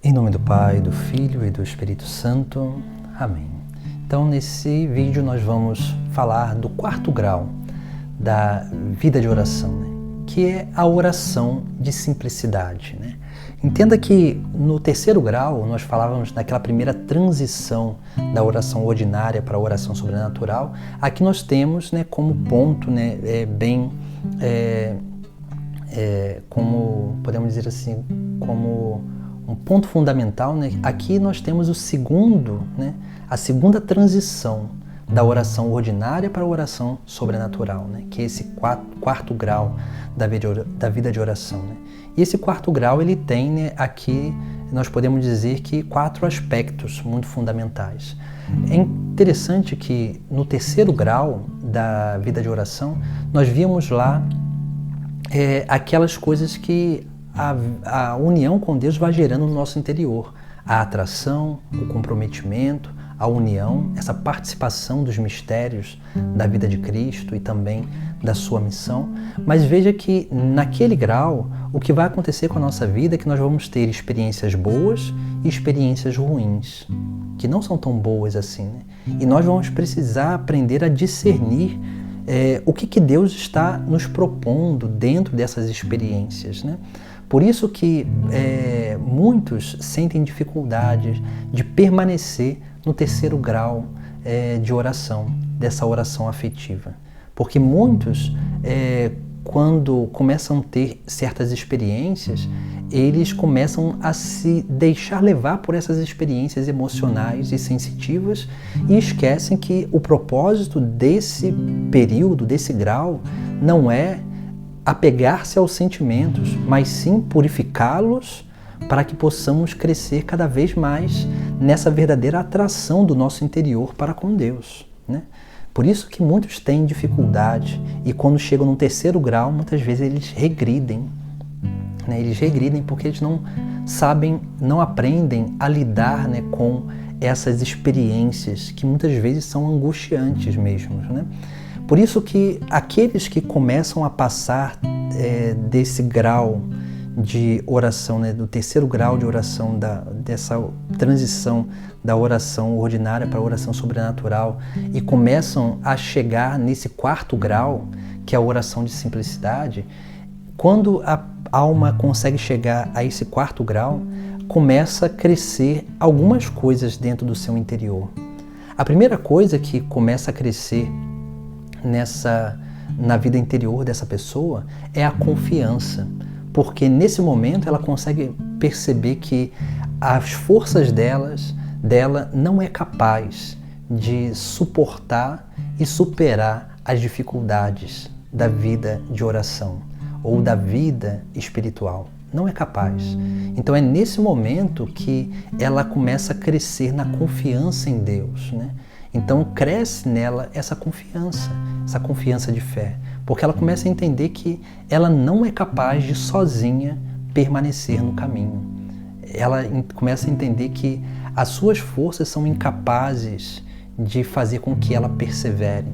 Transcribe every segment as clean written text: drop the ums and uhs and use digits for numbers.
Em nome do Pai, do Filho e do Espírito Santo. Amém. Então, nesse vídeo nós vamos falar do quarto grau da vida de oração, que é a oração de simplicidade. Entenda que no terceiro grau nós falávamos naquela primeira transição da oração ordinária para a oração sobrenatural. Aqui nós temos como ponto, como podemos dizer assim, como um ponto fundamental, aqui nós temos a segunda transição da oração ordinária para a oração sobrenatural, que é esse quarto grau da vida de oração. E esse quarto grau ele tem aqui, nós podemos dizer que 4 aspectos muito fundamentais. É interessante que no terceiro grau da vida de oração nós víamos lá aquelas coisas que a união com Deus vai gerando no nosso interior. A atração, o comprometimento, a união, essa participação dos mistérios da vida de Cristo e também da sua missão. Mas veja que naquele grau, o que vai acontecer com a nossa vida é que nós vamos ter experiências boas e experiências ruins, que não são tão boas assim. E nós vamos precisar aprender a discernir o que Deus está nos propondo dentro dessas experiências. Por isso que muitos sentem dificuldade de permanecer no terceiro grau de oração, dessa oração afetiva. Porque muitos, quando começam a ter certas experiências, eles começam a se deixar levar por essas experiências emocionais e sensitivas e esquecem que o propósito desse período, desse grau, não é apegar-se aos sentimentos, mas sim purificá-los para que possamos crescer cada vez mais nessa verdadeira atração do nosso interior para com Deus. Por isso que muitos têm dificuldade e quando chegam no terceiro grau, muitas vezes eles regridem. Eles regridem porque eles não sabem, não aprendem a lidar com essas experiências que muitas vezes são angustiantes mesmo. Por isso que aqueles que começam a passar desse grau de oração, do terceiro grau de oração, dessa transição da oração ordinária para a oração sobrenatural e começam a chegar nesse quarto grau, que é a oração de simplicidade, quando a alma consegue chegar a esse quarto grau, começa a crescer algumas coisas dentro do seu interior. A primeira coisa que começa a crescer na vida interior dessa pessoa é a confiança, porque nesse momento ela consegue perceber que as forças dela não é capaz de suportar e superar as dificuldades da vida de oração ou da vida espiritual. Não é capaz. Então é nesse momento que ela começa a crescer na confiança em Deus. Então cresce nela essa confiança de fé, porque ela começa a entender que ela não é capaz de sozinha permanecer no caminho. Ela começa a entender que as suas forças são incapazes de fazer com que ela persevere.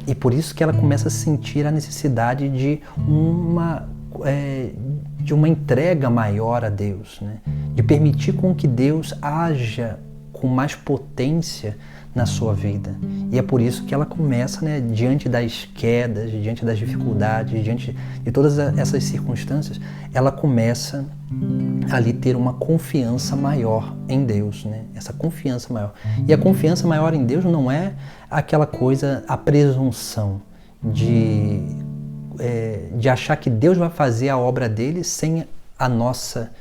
E por isso que ela começa a sentir a necessidade de uma entrega maior a Deus, de permitir com que Deus haja com mais potência na sua vida. E é por isso que ela começa, diante das quedas, diante das dificuldades, diante de todas essas circunstâncias, ela começa ali ter uma confiança maior em Deus, essa confiança maior. E a confiança maior em Deus não é aquela coisa, a presunção de achar que Deus vai fazer a obra dele sem a nossa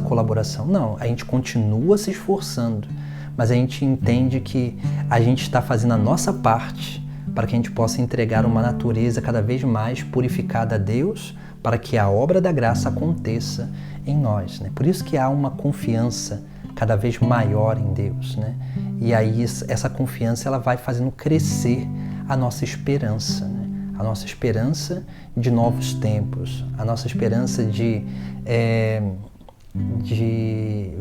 colaboração. Não, a gente continua se esforçando, mas a gente entende que a gente está fazendo a nossa parte para que a gente possa entregar uma natureza cada vez mais purificada a Deus, para que a obra da graça aconteça em nós. Por isso que há uma confiança cada vez maior em Deus. E aí essa confiança ela vai fazendo crescer a nossa esperança. A nossa esperança de novos tempos, a nossa esperança de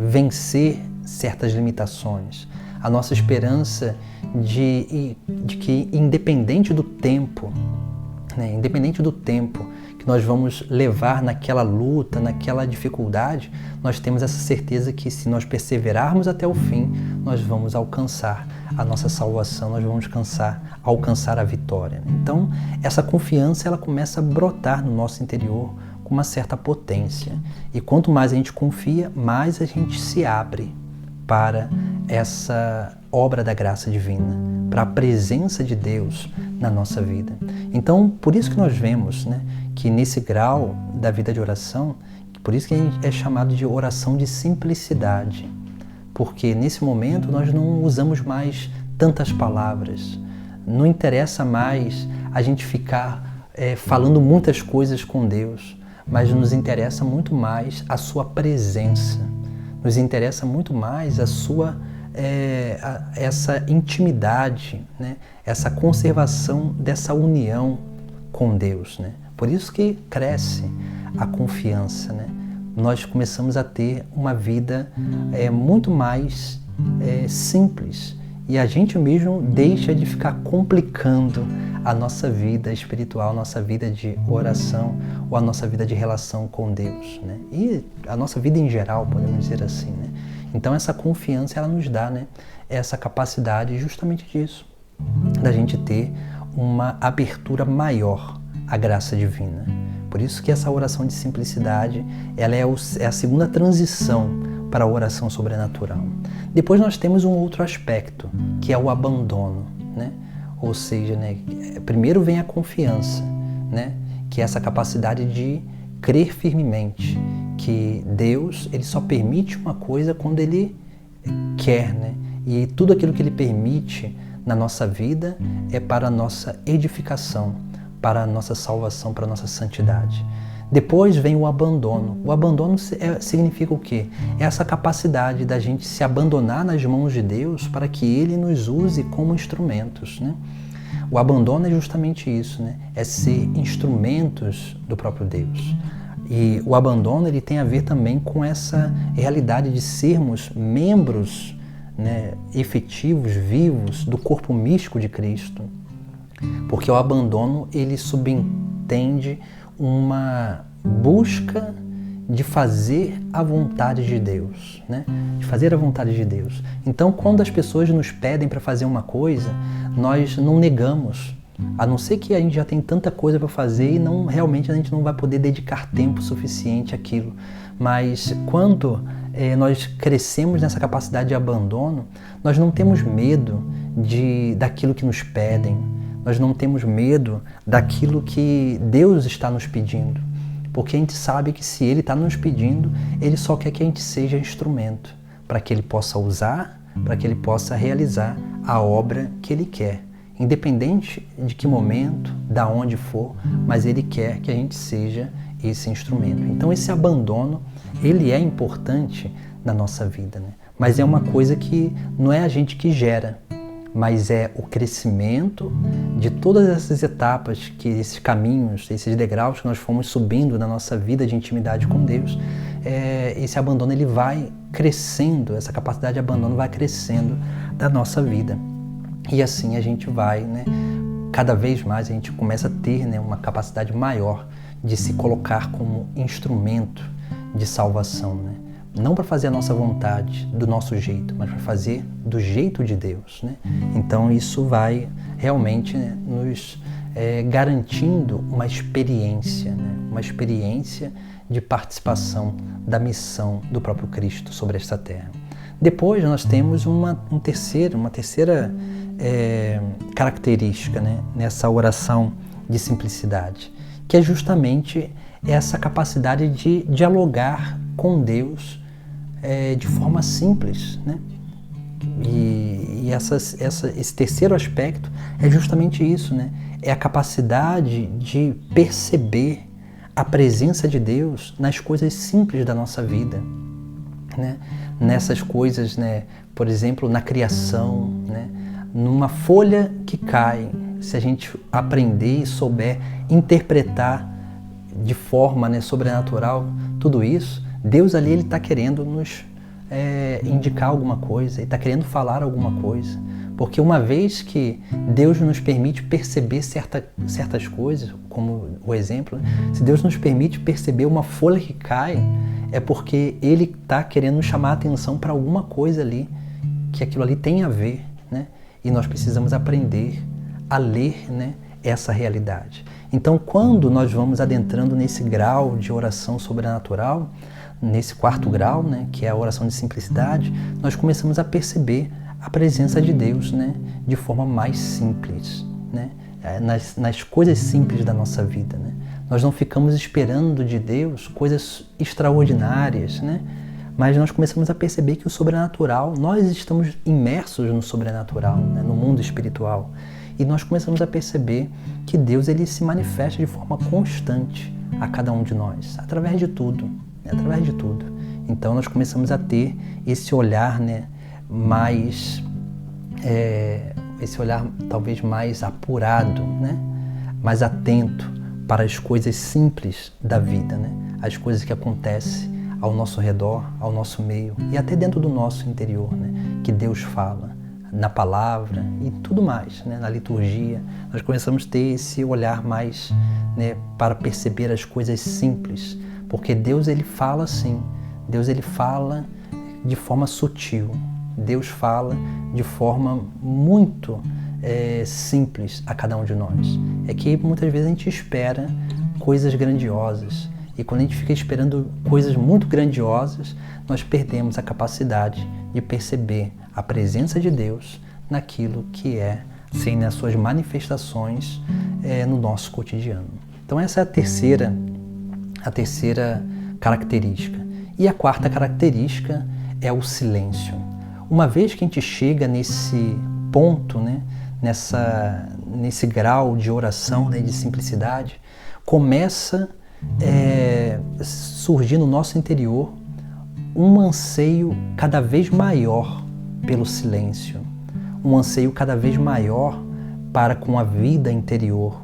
vencer certas limitações, a nossa esperança de que, independente do tempo né, independente do tempo que nós vamos levar naquela luta, naquela dificuldade, nós temos essa certeza que se nós perseverarmos até o fim, nós vamos alcançar a nossa salvação, nós vamos alcançar a vitória. Então, essa confiança ela começa a brotar no nosso interior com uma certa potência. E quanto mais a gente confia, mais a gente se abre para essa obra da graça divina, para a presença de Deus na nossa vida. Então, por isso que nós vemos, né, que nesse grau da vida de oração, por isso que é chamado de oração de simplicidade, porque nesse momento nós não usamos mais tantas palavras, não interessa mais a gente ficar falando muitas coisas com Deus, mas nos interessa muito mais a sua presença, nos interessa muito mais a sua essa intimidade, né? Essa conservação dessa união com Deus, né? Por isso que cresce a confiança, né? Nós começamos a ter uma vida muito mais simples e a gente mesmo deixa de ficar complicando a nossa vida espiritual, a nossa vida de oração ou a nossa vida de relação com Deus, né? E a nossa vida em geral, podemos dizer assim, né? Então essa confiança ela nos dá, né, essa capacidade justamente disso, da gente ter uma abertura maior à graça divina. Por isso que essa oração de simplicidade ela é a segunda transição para a oração sobrenatural. Depois nós temos um outro aspecto, que é o abandono, né? Ou seja, né, primeiro vem a confiança, né, que é essa capacidade de crer firmemente que Deus ele só permite uma coisa quando Ele quer, né? E tudo aquilo que Ele permite na nossa vida é para a nossa edificação, para a nossa salvação, para a nossa santidade. Depois vem o abandono. O abandono significa o quê? É essa capacidade da gente se abandonar nas mãos de Deus para que Ele nos use como instrumentos, né? O abandono é justamente isso, né? É ser instrumentos do próprio Deus. E o abandono ele tem a ver também com essa realidade de sermos membros, né, efetivos, vivos do corpo místico de Cristo. Porque o abandono ele subentende uma busca de fazer a vontade de Deus, né? De fazer a vontade de Deus. Então, quando as pessoas nos pedem para fazer uma coisa, nós não negamos, a não ser que a gente já tem tanta coisa para fazer e realmente a gente não vai poder dedicar tempo suficiente àquilo. Mas quando nós crescemos nessa capacidade de abandono, nós não temos medo daquilo que nos pedem, nós não temos medo daquilo que Deus está nos pedindo, porque a gente sabe que se Ele está nos pedindo, Ele só quer que a gente seja instrumento, para que Ele possa usar, para que Ele possa realizar a obra que Ele quer. Independente de que momento, da onde for, mas Ele quer que a gente seja esse instrumento. Então esse abandono, ele é importante na nossa vida, né? Mas é uma coisa que não é a gente que gera, mas é o crescimento de todas essas etapas, esses caminhos, esses degraus que nós fomos subindo na nossa vida de intimidade com Deus. Esse abandono ele vai crescendo, essa capacidade de abandono vai crescendo da nossa vida. E assim a gente vai, né, cada vez mais a gente começa a ter, né, uma capacidade maior de se colocar como instrumento de salvação, né? Não para fazer a nossa vontade, do nosso jeito, mas para fazer do jeito de Deus, né? Então isso vai realmente, né, nos garantindo uma experiência, né? Uma experiência de participação da missão do próprio Cristo sobre esta terra. Depois nós temos uma terceira característica, né, nessa oração de simplicidade, que é justamente essa capacidade de dialogar com Deus de forma simples, né? E esse terceiro aspecto é justamente isso, né? É a capacidade de perceber a presença de Deus nas coisas simples da nossa vida, né? Nessas coisas, né? Por exemplo, na criação, né? Numa folha que cai, se a gente aprender e souber interpretar de forma, né, sobrenatural tudo isso, Deus ali ele está querendo nos indicar alguma coisa, ele está querendo falar alguma coisa, Porque uma vez que Deus nos permite perceber certas coisas, como o exemplo, se Deus nos permite perceber uma folha que cai, é porque Ele está querendo nos chamar a atenção para alguma coisa ali, que aquilo ali tem a ver, né? E nós precisamos aprender a ler, né, essa realidade. Então, quando nós vamos adentrando nesse grau de oração sobrenatural, nesse 4º grau, né, que é a oração de simplicidade, nós começamos a perceber a presença de Deus, né, de forma mais simples, né, nas coisas simples da nossa vida, né. Nós não ficamos esperando de Deus coisas extraordinárias, né, mas nós começamos a perceber que o sobrenatural, nós estamos imersos no sobrenatural, né, no mundo espiritual, e nós começamos a perceber que Deus ele se manifesta de forma constante a cada um de nós, através de tudo, né, através de tudo. Então nós começamos a ter esse olhar, né, esse olhar talvez mais apurado, né, mais atento para as coisas simples da vida, né, as coisas que acontecem ao nosso redor, ao nosso meio e até dentro do nosso interior, né, que Deus fala na palavra e tudo mais, né, na liturgia. Nós começamos a ter esse olhar mais, né, para perceber as coisas simples, porque Deus ele fala assim, Deus ele fala de forma sutil, Deus fala de forma muito simples a cada um de nós. É que muitas vezes a gente espera coisas grandiosas, e quando a gente fica esperando coisas muito grandiosas, nós perdemos a capacidade de perceber a presença de Deus naquilo que é, sim, nas suas manifestações no nosso cotidiano. Então essa é a terceira característica. E a 4ª característica é o silêncio. Uma vez que a gente chega nesse ponto, né, nesse grau de oração, né, de simplicidade, começa surgir no nosso interior um anseio cada vez maior pelo silêncio, um anseio cada vez maior para com a vida interior.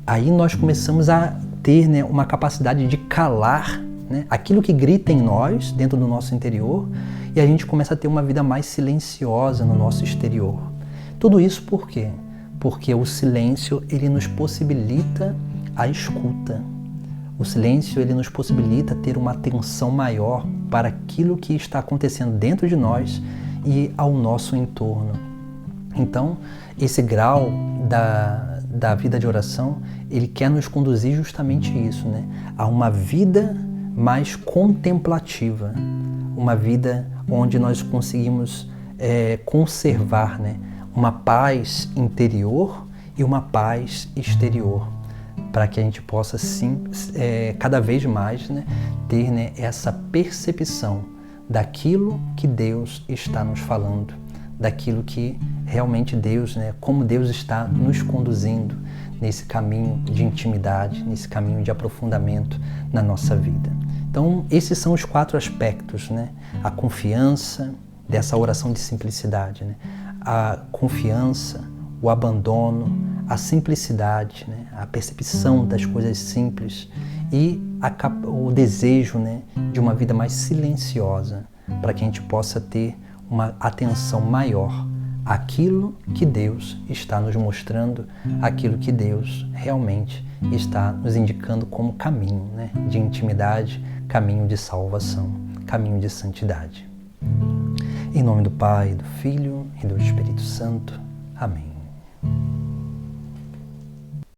Aí nós começamos a ter, né, uma capacidade de calar, né, aquilo que grita em nós, dentro do nosso interior, e a gente começa a ter uma vida mais silenciosa no nosso exterior. Tudo isso por quê? Porque o silêncio ele nos possibilita a escuta. O silêncio ele nos possibilita ter uma atenção maior para aquilo que está acontecendo dentro de nós e ao nosso entorno. Então, esse grau da vida de oração, ele quer nos conduzir justamente isso, né? A uma vida mais contemplativa, uma vida onde nós conseguimos conservar, né, uma paz interior e uma paz exterior, para que a gente possa, sim, cada vez mais, né, ter, né, essa percepção daquilo que Deus está nos falando, daquilo que realmente Deus, né, como Deus está nos conduzindo nesse caminho de intimidade, nesse caminho de aprofundamento na nossa vida. Então, esses são os 4 aspectos, né? A confiança dessa oração de simplicidade, né? A confiança, o abandono, a simplicidade, né? A percepção das coisas simples e o desejo, né, de uma vida mais silenciosa, para que a gente possa ter uma atenção maior àquilo que Deus está nos mostrando, aquilo que Deus realmente está nos indicando como caminho, né, de intimidade, caminho de salvação, caminho de santidade. Em nome do Pai, do Filho e do Espírito Santo. Amém.